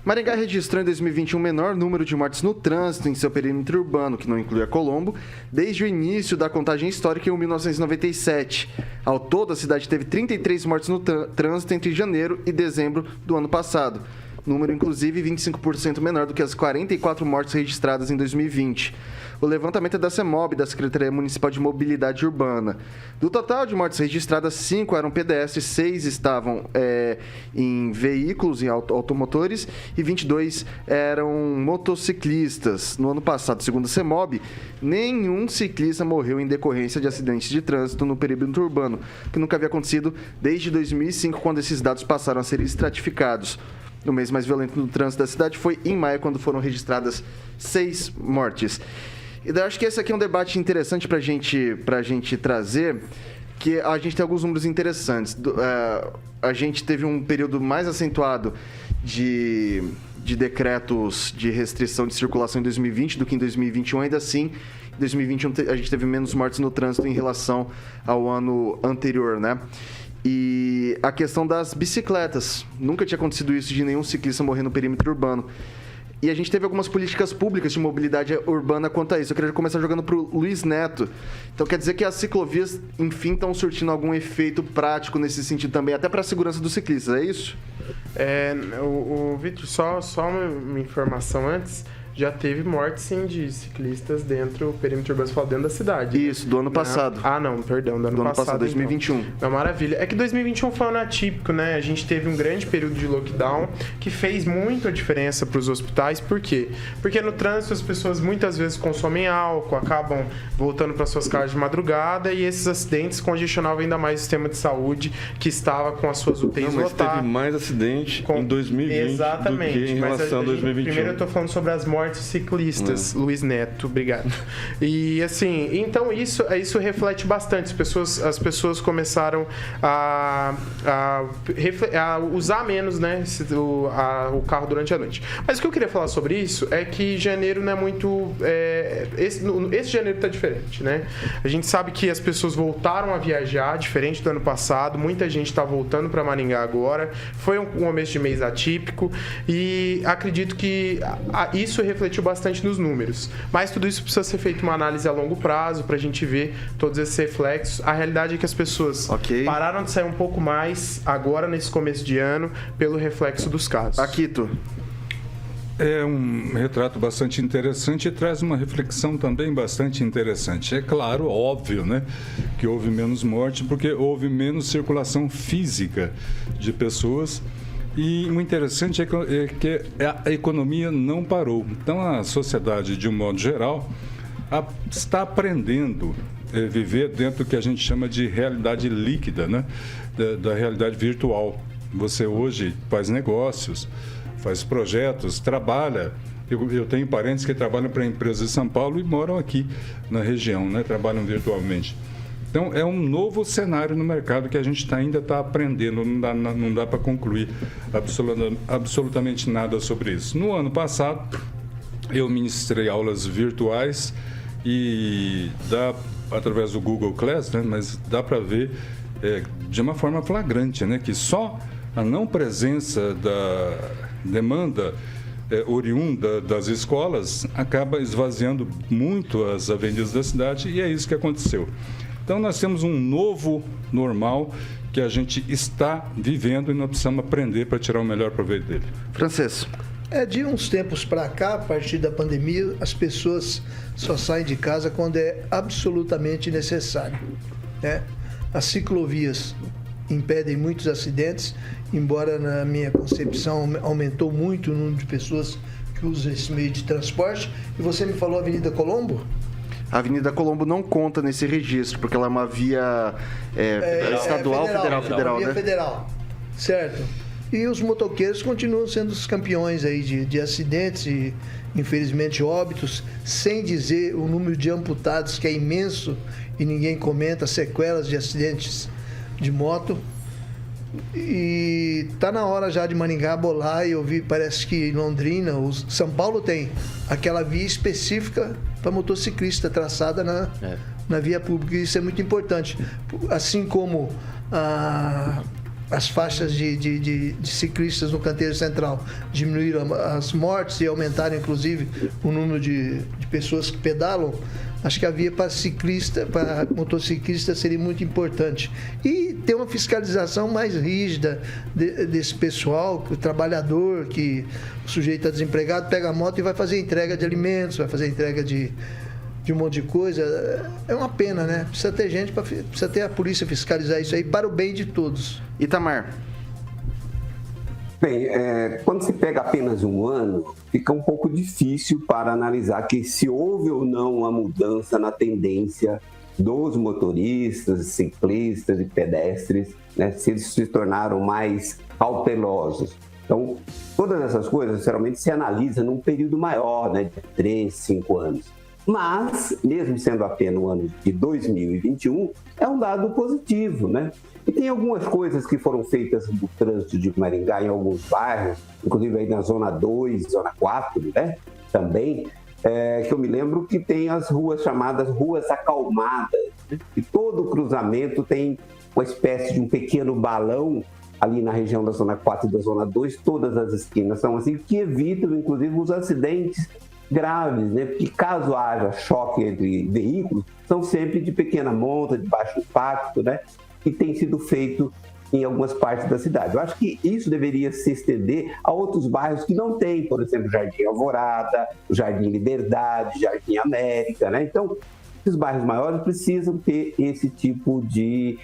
Maringá registrou em 2021 o menor número de mortes no trânsito em seu perímetro urbano, que não inclui a Colombo, desde o início da contagem histórica em 1997. Ao todo, a cidade teve 33 mortes no trânsito entre janeiro e dezembro do ano passado. Número, inclusive, 25% menor do que as 44 mortes registradas em 2020. O levantamento é da CEMOB, da Secretaria Municipal de Mobilidade Urbana. Do total de mortes registradas, 5 eram pedestres, 6 estavam em veículos, em automotores, e 22 eram motociclistas. No ano passado, segundo a CEMOB, nenhum ciclista morreu em decorrência de acidentes de trânsito no perímetro urbano, que nunca havia acontecido desde 2005, quando esses dados passaram a ser estratificados. O mês mais violento no trânsito da cidade foi em maio, quando foram registradas 6 mortes. E eu acho que esse aqui é um debate interessante para a gente trazer, que a gente tem alguns números interessantes. A gente teve um período mais acentuado de decretos de restrição de circulação em 2020 do que em 2021. Ainda assim, em 2021 a gente teve menos mortes no trânsito em relação ao ano anterior, né? E a questão das bicicletas. Nunca tinha acontecido isso de nenhum ciclista morrer no perímetro urbano. E a gente teve algumas políticas públicas de mobilidade urbana quanto a isso. Eu queria começar jogando para o Luiz Neto. Então, quer dizer que as ciclovias, enfim, estão surtindo algum efeito prático nesse sentido também, até para a segurança dos ciclistas, é isso? Vitor, só uma informação antes. Já teve morte, sim, de ciclistas dentro do perímetro urbano, dentro da cidade. Isso, do ano passado. Perdão, do ano passado, 2021. Então. Não, maravilha. É que 2021 foi um ano atípico, né? A gente teve um grande período de lockdown que fez muito a diferença para os hospitais. Por quê? Porque no trânsito as pessoas muitas vezes consomem álcool, acabam voltando para suas casas de madrugada e esses acidentes congestionavam ainda mais o sistema de saúde, que estava com as suas UTIs lotadas. Teve mais acidente em 2020 exatamente, do que em relação a 2021. Primeiro eu estou falando sobre as mortes ciclistas, Luiz Neto, obrigado. E assim, então isso reflete bastante. As pessoas começaram a usar menos, né, o carro durante a noite. Mas o que eu queria falar sobre isso é que janeiro não é muito... Esse janeiro está diferente, né? A gente sabe que as pessoas voltaram a viajar, diferente do ano passado. Muita gente está voltando para Maringá agora. Foi um começo de mês atípico e acredito que isso refletiu bastante nos números. Mas tudo isso precisa ser feito uma análise a longo prazo para a gente ver todos esses reflexos. A realidade é que as pessoas pararam de sair um pouco mais agora nesse começo de ano pelo reflexo dos casos. Aquito. É um retrato bastante interessante e traz uma reflexão também bastante interessante. É claro, óbvio, né, que houve menos morte porque houve menos circulação física de pessoas. E o interessante é que a economia não parou. Então, a sociedade, de um modo geral, está aprendendo a viver dentro do que a gente chama de realidade líquida, né? Da realidade virtual. Você hoje faz negócios, faz projetos, trabalha. Eu tenho parentes que trabalham para empresas de São Paulo e moram aqui na região, né? Trabalham virtualmente. Então, é um novo cenário no mercado que a gente ainda está aprendendo, não dá para concluir absolutamente nada sobre isso. No ano passado, eu ministrei aulas virtuais e através do Google Class, né, mas dá para ver de uma forma flagrante, né, que só a não presença da demanda oriunda das escolas acaba esvaziando muito as avenidas da cidade e é isso que aconteceu. Então, nós temos um novo normal que a gente está vivendo e nós precisamos aprender para tirar o melhor proveito dele. Francês. De uns tempos para cá, a partir da pandemia, as pessoas só saem de casa quando é absolutamente necessário, né? As ciclovias impedem muitos acidentes, embora na minha concepção aumentou muito o número de pessoas que usam esse meio de transporte. E você me falou Avenida Colombo? A Avenida Colombo não conta nesse registro, porque ela é uma via estadual, federal, via né? Federal, certo. E os motoqueiros continuam sendo os campeões aí de acidentes e, infelizmente, óbitos, sem dizer o número de amputados, que é imenso e ninguém comenta, sequelas de acidentes de moto. E tá na hora já de Maringá bolar, e eu vi, parece que em Londrina, São Paulo tem aquela via específica para motociclista traçada na via pública, e isso é muito importante. Assim como as faixas de ciclistas no canteiro central diminuíram as mortes e aumentaram, inclusive, o número de pessoas que pedalam, acho que a via para ciclista, para motociclista seria muito importante. E ter uma fiscalização mais rígida desse pessoal, o trabalhador, que o sujeito está desempregado, pega a moto e vai fazer entrega de alimentos, vai fazer entrega de um monte de coisa. É uma pena, né? Precisa ter gente, precisa ter a polícia fiscalizar isso aí para o bem de todos. Itamar. Bem, quando se pega apenas um ano, fica um pouco difícil para analisar que se houve ou não uma mudança na tendência dos motoristas, ciclistas e pedestres, né? Se eles se tornaram mais cautelosos. Então, todas essas coisas, geralmente, se analisa num período maior, né? De 3, 5 anos. Mas, mesmo sendo apenas o ano de 2021, é um dado positivo, né? E tem algumas coisas que foram feitas no trânsito de Maringá em alguns bairros, inclusive aí na Zona 2, Zona 4, né? Também, que eu me lembro que tem as ruas chamadas ruas acalmadas, né? E todo cruzamento tem uma espécie de um pequeno balão ali na região da Zona 4 e da Zona 2, todas as esquinas são assim, que evitam, inclusive, os acidentes graves, né? Porque caso haja choque entre veículos, são sempre de pequena monta, de baixo impacto, né? Que tem sido feito em algumas partes da cidade. Eu acho que isso deveria se estender a outros bairros que não têm, por exemplo, Jardim Alvorada, Jardim Liberdade, Jardim América, né? Então, esses bairros maiores precisam ter esse tipo de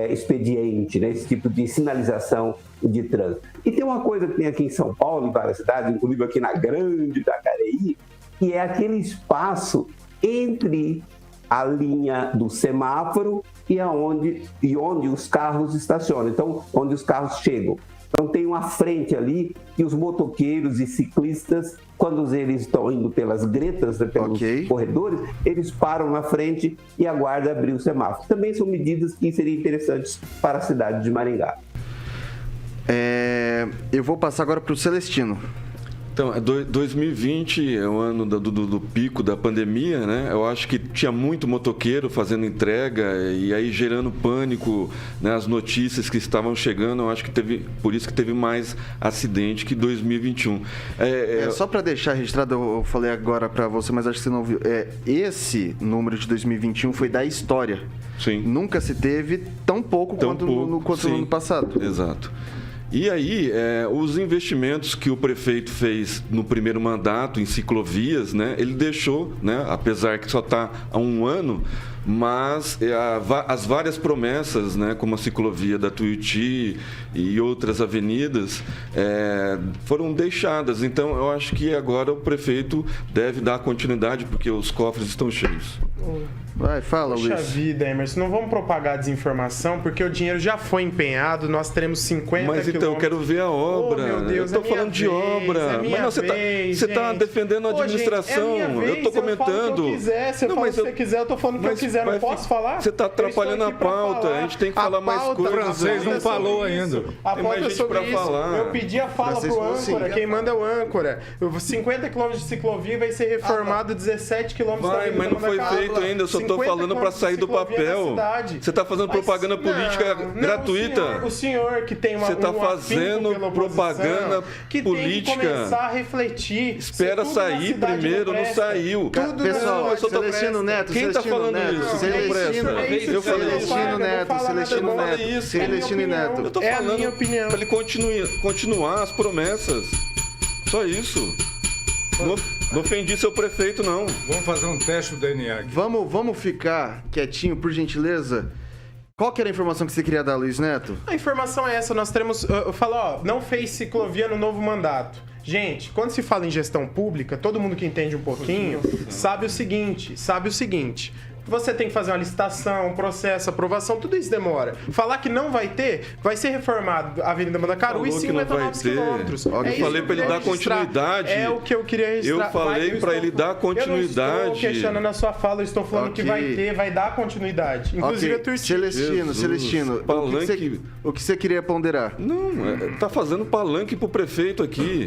expediente, né? Esse tipo de sinalização de trânsito. E tem uma coisa que tem aqui em São Paulo, em várias cidades, inclusive aqui na Grande Jacareí, que é aquele espaço entre a linha do semáforo e onde os carros estacionam, então, onde os carros chegam. Então, tem uma frente ali que os motoqueiros e ciclistas, quando eles estão indo pelas gretas, pelos corredores, eles param na frente e aguardam abrir o semáforo. Também são medidas que seriam interessantes para a cidade de Maringá. Eu vou passar agora para o Celestino. Então, 2020 é o ano do pico da pandemia, né? Eu acho que tinha muito motoqueiro fazendo entrega e aí gerando pânico, né? As notícias que estavam chegando, eu acho que por isso que teve mais acidente que 2021. Só para deixar registrado, eu falei agora para você, mas acho que você não viu. Esse número de 2021 foi da história. Sim. Nunca se teve tão pouco quanto no ano passado. Exato. E aí, os investimentos que o prefeito fez no primeiro mandato em ciclovias, né, ele deixou, né, apesar que só está há um ano, mas as várias promessas, né, como a ciclovia da Tuiuti e outras avenidas, foram deixadas. Então, eu acho que agora o prefeito deve dar continuidade, porque os cofres estão cheios. Vai, fala, Luiz. Puxa vida, Emerson, não vamos propagar desinformação, porque o dinheiro já foi empenhado, nós teremos 50 Mas então, eu quero ver a obra. Oh, meu Deus, eu tô falando de obra. Mas não, você tá defendendo a administração. Eu tô comentando. Você fala o que você quiser, eu tô falando o que eu quiser. Não posso falar? Você tá atrapalhando a pauta. A gente tem que falar mais coisas. O francês não falou ainda. A pauta é sobre isso. Eu pedi a fala pro âncora. Quem manda é o âncora. 50 km de ciclovia vai ser reformado 17 km da Vai, mas não foi feito ainda. Eu só tô falando para sair do papel. Você tá fazendo propaganda política gratuita. O senhor que tem uma Você tá fazendo propaganda que política. Tem que começar a refletir. Espera sair primeiro, não saiu. Pessoal, Celestino Neto, quem tá falando isso? Celestino Neto. Eu tô falando a minha opinião. Para ele continuar as promessas. Só isso. Não ofendi seu prefeito, não. Vamos fazer um teste do DNA aqui. Vamos ficar quietinho, por gentileza. Qual que era a informação que você queria dar, Luiz Neto? A informação é essa, nós teremos... Eu falo, não fez ciclovia no novo mandato. Gente, quando se fala em gestão pública, todo mundo que entende um pouquinho sabe o seguinte. Você tem que fazer uma licitação, um processo, aprovação, tudo isso demora. Falar que não vai ter, vai ser reformado a Avenida Mandacaru e 59 quilômetros. Eu falei para ele dar continuidade. É o que eu queria registrar. Eu falei para ele dar continuidade. Eu não estou questionando a sua fala, eu estou falando que vai dar continuidade. Inclusive a Turquia. Celestino, o que você queria ponderar? Não, tá fazendo palanque pro prefeito aqui.